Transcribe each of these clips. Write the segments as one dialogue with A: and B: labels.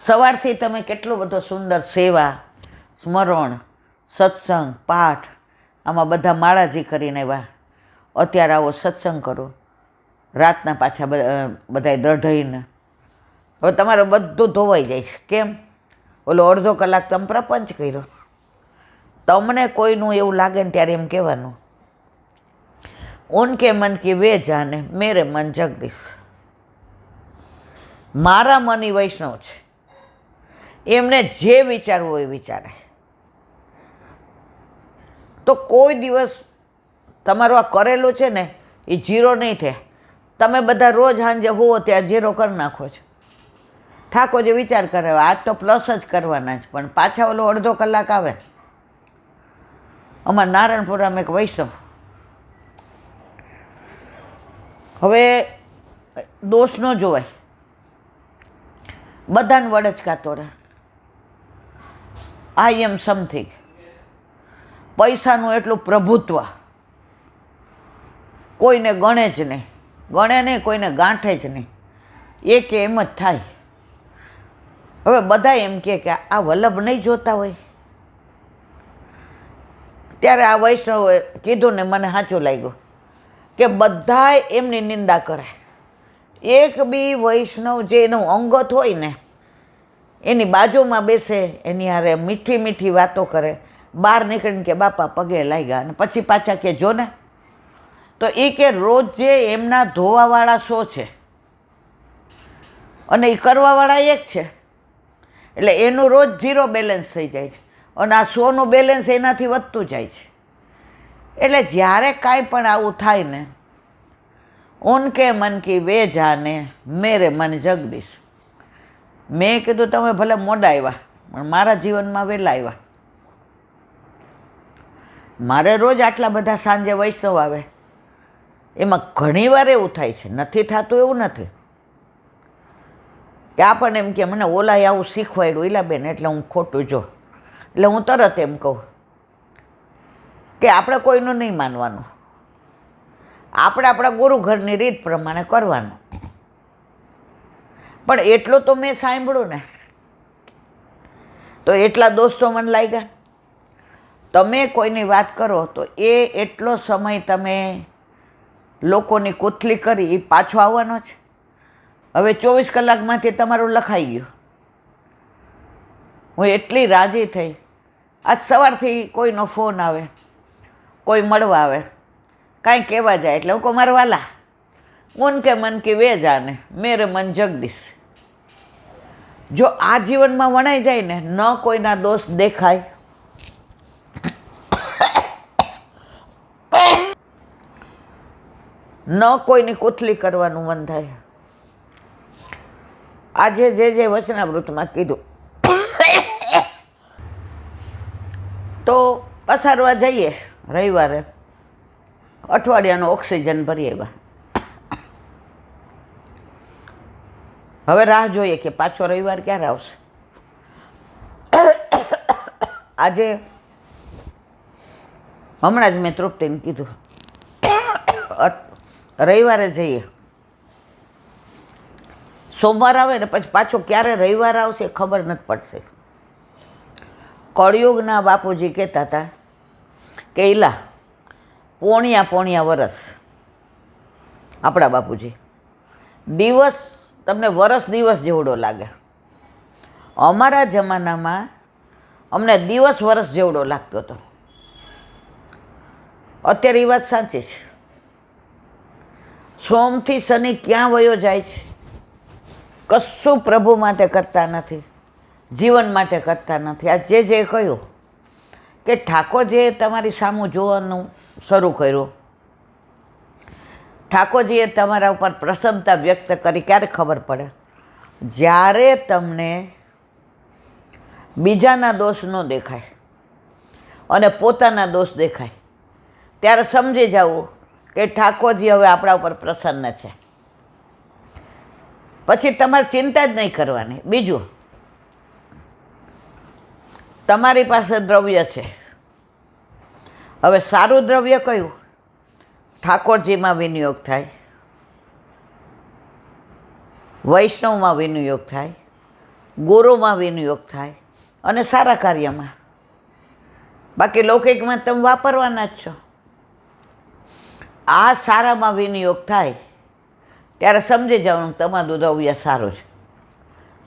A: સવારથી તમે કેટલો બધો સુંદર સેવા, સ્મરણ, સત્સંગ, પાઠ આમાં બધા માળાજી કરીને આવ્યા. અત્યારે આવો સત્સંગ કરો, રાતના પાછા બધાય દઢઈને. હવે તમારે બધું ધોવાઈ જાય છે. કેમ? ઓલો અડધો કલાક તમે પ્રપંચ કર્યો. તમને કોઈનું એવું લાગે ને ત્યારે એમ કહેવાનું, ઉનકે મન કી વે જાને, મેરે મન જગદીશ. મારા મન એ વૈષ્ણવ છે, એમને જે વિચારવું હોય એ વિચારે. તો કોઈ દિવસ તમારું આ કરેલું છે ને એ જીરો નહીં થાય. તમે બધા રોજ સાંજે હોવો ત્યાં જીરો કરી નાખો છો. ઠાકોરજી વિચાર કરે આજ તો પ્લસ જ કરવાના જ, પણ પાછા ઓલો અડધો કલાક આવે. અમારા નારાયણપુરામાં એક વૈષ્ણવ, હવે દોષ ન જોવાય, બધાને વડચકાતો રહે. આઈ એમ સમથિંગ, પૈસાનું એટલું પ્રભુત્વ, કોઈને ગણે જ નહીં, ગણે નહીં, કોઈને ગાંઠે જ નહીં. એ કે એમ જ થાય. હવે બધા એમ કે આ વલ્લભ નહીં જોતા હોય. ત્યારે આ વૈષ્ણવે કીધું ને મને સાચું લાગ્યું કે બધાય એમની નિંદા કરે. એક બી વૈષ્ણવ જે એનું અંગત હોય ને એની બાજુમાં બેસે, એની હારે મીઠી મીઠી વાતો કરે, બહાર નીકળીને કે બાપા પગે લાગ્યા, અને પછી પાછા કે જો ને. તો એ કે રોજ જે એમના ધોવાવાળા 100 છે અને એ કરવાવાળા 1 છે, એટલે એનું રોજ 0 બેલેન્સ થઈ જાય છે, અને આ 100નું બેલેન્સ એનાથી વધતું જાય છે. એટલે જ્યારે કાંઈ પણ આવું થાય ને, ઉનકે મન કી વે જાને, મેરે મન જગદીશ. મેં કીધું તમે ભલે મોડા આવ્યા, પણ મારા જીવનમાં વહેલા આવ્યા. મારે રોજ આટલા બધા સાંજે વૈષ્ણવ આવે, એમાં ઘણી વાર એવું થાય છે, નથી થતું એવું નથી કે આપણને એમ કે મને ઓલાએ આવું શીખવાડ્યું ઈલાબેન એટલે હું ખોટું જો. એટલે હું તરત એમ કહું કે આપણે કોઈનું નહીં માનવાનું, આપણે આપણા ગુરુ ઘરની રીત પ્રમાણે કરવાનું. પણ એટલું તો મેં સાંભળ્યું ને, તો એટલા દોષ તો મને લાગ્યા. તમે કોઈની વાત કરો તો એ એટલો સમય તમે લોકોની કૂથલી કરી એ પાછો આવવાનો છે. હવે 24 કલાકમાંથી તમારું લખાઈ ગયું. હું એટલી રાજી થઈ. આજ સવારથી કોઈનો ફોન આવે, કોઈ મળવા આવે, કાંઈ કહેવા જાય એટલે હું કહું મારા વાલા, ઉનકે મન કી વે જાને, મેરે મન જગદીશ. જો આ જીવનમાં વણાઈ જાય ને, ન કોઈના દોષ દેખાય, ન કોઈની કૂથલી કરવાનું મન થાય. આજે જે વચનામૃતમાં કીધું તો પસારવા જઈએ રવિવારે, અઠવાડિયાનો ઓક્સિજન ભરી આવ્યા. હવે રાહ જોઈએ કે પાછો રવિવાર ક્યારે આવશે. આજે હમણાં જ મેં તૃપ્તિને કીધું રવિવારે જઈએ. સોમવાર આવે ને પછી પાછો ક્યારે રવિવાર આવશે ખબર નથી પડશે. કળિયુગના બાપુજી કહેતા હતા કે ઈલા પોણિયા વરસ, આપણા બાપુજી, દિવસ તમને વરસ દિવસ જેવડો લાગે. અમારા જમાનામાં અમને દિવસ વરસ જેવડો લાગતો હતો. અત્યારે એ વાત સાચી છે. સોમથી શનિ ક્યાં વયો જાય છે, કશું પ્રભુ માટે કરતા નથી, જીવન માટે કરતા નથી. આ જે કહ્યું કે ઠાકોરજીએ તમારી સામું જોવાનું શરૂ કર્યું, ઠાકોરજીએ તમારા ઉપર પ્રસન્નતા વ્યક્ત કરી. ક્યારે ખબર પડે? જ્યારે તમને બીજાના દોષ ન દેખાય અને પોતાના દોષ દેખાય, ત્યારે સમજી જવું કે ઠાકોરજી હવે આપણા ઉપર પ્રસન્ન છે. પછી તમારે ચિંતા જ નહીં કરવાની. બીજું, તમારી પાસે દ્રવ્ય છે. હવે સારું દ્રવ્ય કયું? ઠાકોરજીમાં વિનિયોગ થાય, વૈષ્ણવમાં વિનિયોગ થાય, ગુરુમાં વિનિયોગ થાય અને સારા કાર્યમાં. બાકી લૌકિકમાં તમે વાપરવાના જ છો. આ સારામાં વિનિયોગ થાય ત્યારે સમજી જવાનું તમારું દ્રવ્ય સારું છે.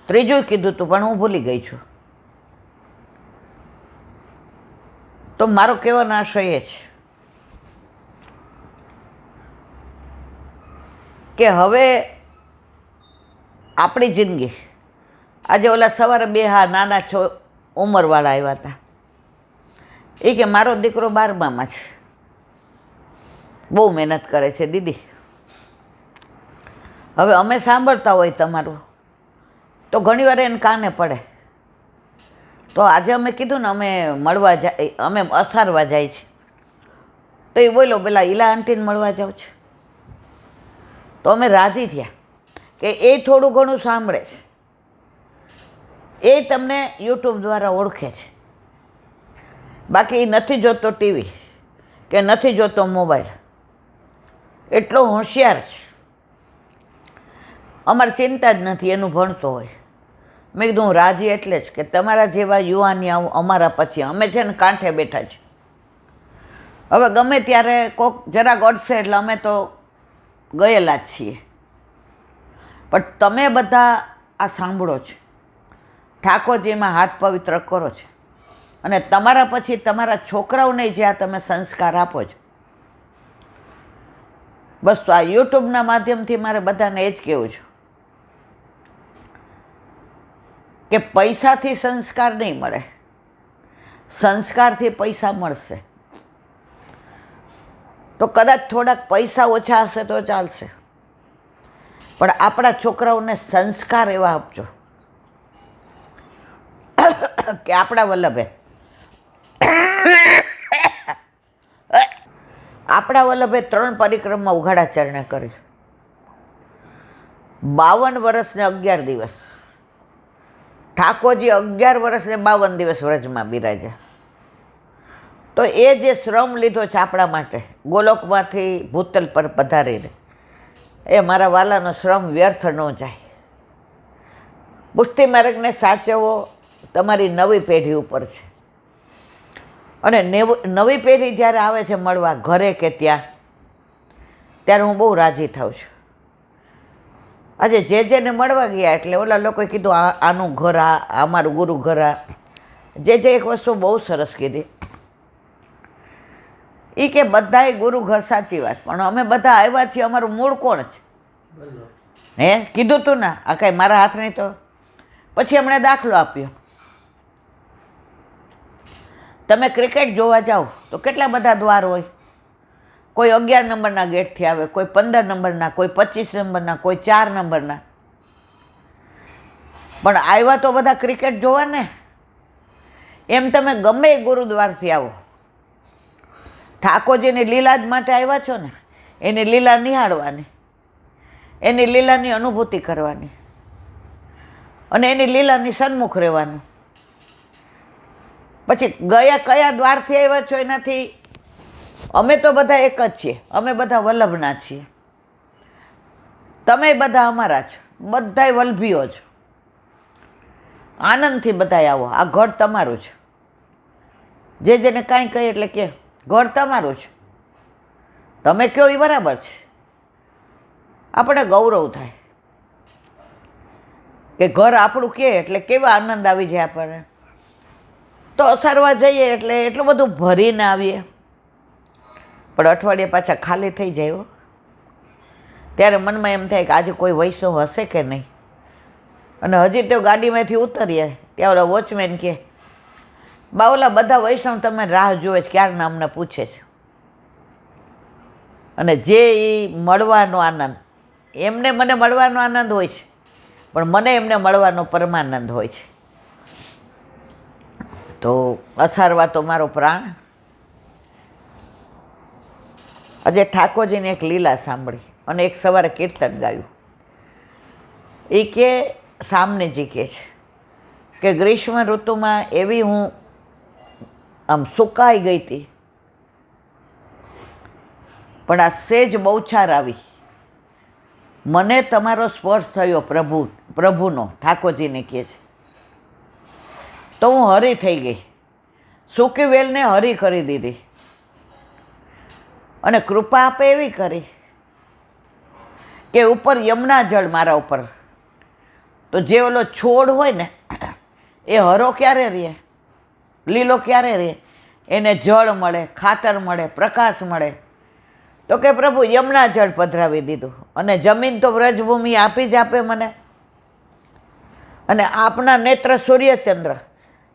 A: ત્રીજું કીધું હતું પણ હું ભૂલી ગઈ છું. તો મારો કહેવાનો આશય એ છે કે હવે આપણી જિંદગી, આજે ઓલા સવારે બે નાના ઉંમરવાળા આવ્યા હતા. એ કે મારો દીકરો 12મામાં છે, બહુ મહેનત કરે છે દીદી. હવે અમે સાંભળતા હોય તમારું તો ઘણીવાર એને કાને પડે. તો આજે અમે કીધું ને અમે મળવા જાય, અમે અસારવા જાય છે. તો એ બોલો પેલા ઈલા આંટીને મળવા જાઉં છે. તો અમે રાજી થયા કે એ થોડું ઘણું સાંભળે છે, એ તમને યુટ્યુબ દ્વારા ઓળખે છે. બાકી એ નથી જોતો ટીવી કે નથી જોતો મોબાઈલ, એટલો હોશિયાર છે. અમારે ચિંતા જ નથી, એનું ભણતો હોય. મેં કીધું હું રાજી એટલે જ કે તમારા જેવા યુવાનિયાઓ અમારા પછી, અમે છે ને કાંઠે બેઠા છે. હવે ગમે ત્યારે કોક જરાક અડશે એટલે અમે તો ગયેલા જ છીએ. પણ તમે બધા આ સાંભળો છો, ઠાકોરજીમાં હાથ પવિત્ર કરો છો અને તમારા પછી તમારા છોકરાઓને જ્યાં તમે સંસ્કાર આપો છો. બસ તો આ યુટ્યુબના માધ્યમથી મારે બધાને એ જ કહેવું છે કે પૈસાથી સંસ્કાર નહીં મળે, સંસ્કારથી પૈસા મળશે. તો કદાચ થોડાક પૈસા ઓછા હશે તો ચાલશે, પણ આપણા છોકરાઓને સંસ્કાર એવા આપજો કે આપણા વલ્લભે આપણા વલ્લભે 3 પરિક્રમા ઉઘાડા ચરણે કરી, 52 વર્ષ ને 11 દિવસ. ઠાકોરજી 11 વર્ષ ને 52 દિવસ વ્રજમાં બિરાજ્યા. તો એ જે શ્રમ લીધો છે આપણા માટે, ગોલોકમાંથી ભૂતલ પર પધારીને, એ મારા વાલાનો શ્રમ વ્યર્થ ન જાય. પુષ્ટિ માર્ગને સાચવવો તમારી નવી પેઢી ઉપર છે. અને નવી પેઢી જ્યારે આવે છે મળવા ઘરે કે ત્યાં, ત્યારે હું બહુ રાજી થાઉં છું. આજે જેને મળવા ગયા એટલે ઓલા લોકોએ કીધું આનું ઘર આ, અમારું ગુરુ ઘર આ. જે એક વસ્તુ બહુ સરસ કીધી, એ કે બધાએ ગુરુ ઘર, સાચી વાત, પણ અમે બધા આવ્યા છીએ, અમારું મૂળ કોણ છે? કીધું તું ને, આ કાંઈ મારા હાથ નહીં. તો પછી એમણે દાખલો આપ્યો, તમે ક્રિકેટ જોવા જાઓ તો કેટલા બધા દ્વાર હોય. કોઈ 11 નંબરના ગેટથી આવે, કોઈ 15 નંબરના, કોઈ 25 નંબરના, કોઈ 4 નંબરના. પણ આવ્યા તો બધા ક્રિકેટ જોવા ને. એમ તમે ગમે એ ગુરુદ્વારથી આવો, ઠાકોરજીની લીલા જ માટે આવ્યા છો ને, એની લીલા નિહાળવાની, એની લીલાની અનુભૂતિ કરવાની અને એની લીલાની સન્મુખ રહેવાનું. પછી ગયા કયા દ્વારથી આવ્યા છો એનાથી, અમે તો બધા એક જ છીએ, અમે બધા વલ્લભના છીએ. તમે બધા અમારા છો, બધાય વલ્લભીઓ છો. આનંદથી બધાય આવો, આ ઘર તમારું છે. જેને કાંઈ કહે એટલે કે ઘર તમારું છે, તમે કહો એ બરાબર છે. આપણે ગૌરવ થાય કે ઘર આપણું કહે એટલે કેવા આનંદ આવી જાય આપણને. તો અસારવા જઈએ એટલે એટલું બધું ભરીને આવીએ, પણ અઠવાડિયે પાછા ખાલી થઈ જાય. ત્યારે મનમાં એમ થાય કે આજે કોઈ વૈષ્ણવ હશે કે નહીં. અને હજી તો ગાડીમાંથી ઉતરીએ ત્યાં ઓલા વોચમેન કહે, બાવલા બધા વૈષ્ણવ તમે રાહ જોવે છે, ક્યારના અમને પૂછે છે. અને જે એ મળવાનો આનંદ, એમને મને મળવાનો આનંદ હોય છે, પણ મને એમને મળવાનો પરમાનંદ હોય છે. તો અસારવા તો મારો પ્રાણ. આજે ઠાકોરજીને એક લીલા સાંભળી અને એક સવારે કીર્તન ગાયું. એ કે સામનેજી કહે છે કે ગ્રીષ્મ ઋતુમાં એવી હું આમ સુકાઈ ગઈ હતી, પણ આ સેજ બહુછાર આવી, મને તમારો સ્પર્શ થયો પ્રભુનો. ઠાકોરજીને કહે છે તો હું હરી થઈ ગઈ, સૂકી વેલને હરી કરી દીધી. અને કૃપા આપે એવી કરી કે ઉપર યમુના જળ મારા ઉપર. તો જે ઓલો છોડ હોય ને એ હરો ક્યારે રહે, લીલો ક્યારે રહે? એને જળ મળે, ખાતર મળે, પ્રકાશ મળે. તો કે પ્રભુ યમુના જળ પધરાવી દીધું. અને જમીન તો વ્રજભૂમિ આપી જ આપે મને. અને આપના નેત્ર સૂર્યચંદ્ર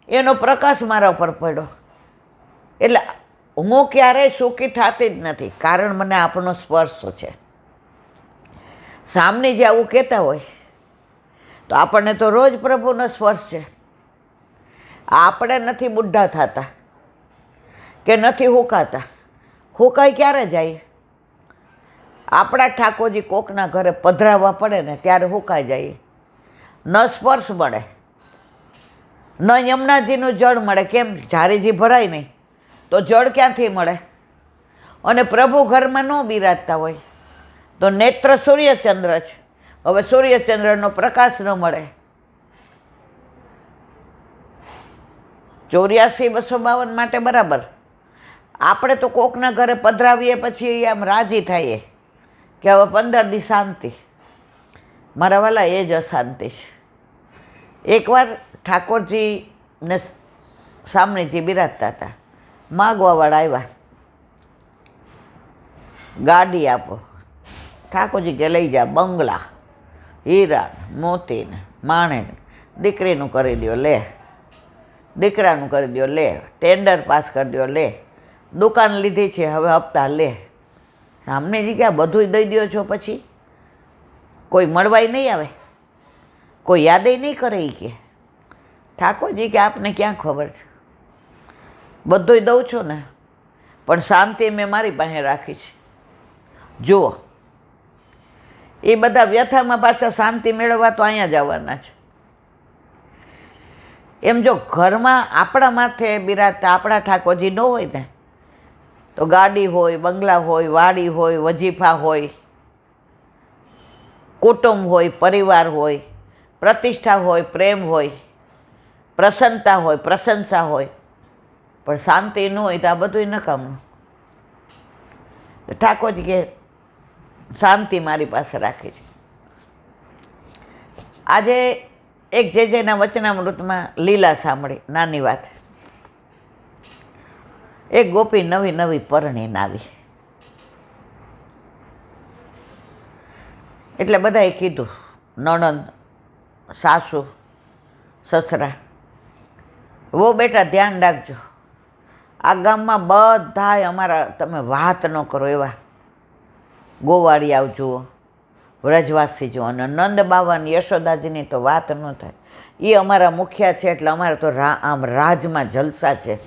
A: એનો પ્રકાશ મારા ઉપર પડ્યો. એટલે હું ક્યારેય સુખી થતી જ નથી, કારણ મને આપનો સ્પર્શ છે. સામની જે આવું કહેતા હોય તો આપણને તો રોજ પ્રભુનો સ્પર્શ છે. આપણે નથી બુઢા થતા કે નથી હુકાતા. હુકાઈ ક્યારે જાય? આપણા ઠાકોરજી કોકના ઘરે પધરાવવા પડે ને ત્યારે હુકાઈ જાય. ન સ્પર્શ મળે, ન યમુનાજીનું જળ મળે. કેમ? ઝારીજી ભરાય નહીં તો જળ ક્યાંથી મળે? અને પ્રભુ ઘરમાં ન બિરાજતા હોય તો નેત્ર સૂર્યચંદ્ર છે. હવે સૂર્યચંદ્રનો પ્રકાશ ન મળે. 84-252 માટે બરાબર. આપણે તો કોકના ઘરે પધરાવીએ પછી આમ રાજી થઈએ કે હવે 15 દી શાંતિ. મારા વાલા, એ જ અશાંતિ છે. એકવાર ઠાકોરજીને સામનેજી બિરાજતા હતા, માગવાવાળા આવ્યા, ગાડી આપો. ઠાકોરજી કે લઈ જા, બંગલા, હીરા મોતીને માણેક, દીકરીનું કરી દો લે, દીકરાનું કરી દો લે, ટેન્ડર પાસ કરી દો લે, દુકાન લીધી છે હવે હપ્તા લે. સામનેજી કે આ બધું દઈ દો છો પછી કોઈ મળવાય નહીં આવે, કોઈ યાદય નહીં કરે. એ કે ઠાકોરજી કે આપને ક્યાં ખબર છે, બધુંય દઉં છું ને, પણ શાંતિ મેં મારી પાસે રાખી છે. જુઓ, એ બધા વ્યથામાં પાછા શાંતિ મેળવવા તો અહીંયા જ આવવાના છે. એમ જો ઘરમાં આપણા માથે બિરાજતા આપણા ઠાકોરજી ન હોય ને તો ગાડી હોય, બંગલા હોય, વાડી હોય, વજીફા હોય, કુટુંબ હોય, પરિવાર હોય, પ્રતિષ્ઠા હોય, પ્રેમ હોય, પ્રસન્નતા હોય, પ્રશંસા હોય, પણ શાંતિ ન હોય તો આ બધું નકામનું. ઠાકોરજી કે શાંતિ મારી પાસે રાખી છે. આજે એક જેના વચનામૃતમાં લીલા સાંભળી, નાની વાત. એક ગોપી નવી નવી પરણીને આવી. એટલે બધાએ કીધું, નણંદ, સાસુ, સસરા, વો બેટા ધ્યાન રાખજો, આ ગામમાં બધાય અમારા તમે વાત ન કરો એવા ગોવાળિયાઓ જુઓ, વ્રજવાસી જુઓ, અને નંદ બાવાની યશોદાજીની તો વાત ન થાય. એ અમારા મુખિયા છે એટલે અમારે તો આમ રાજમાં જલસા છે.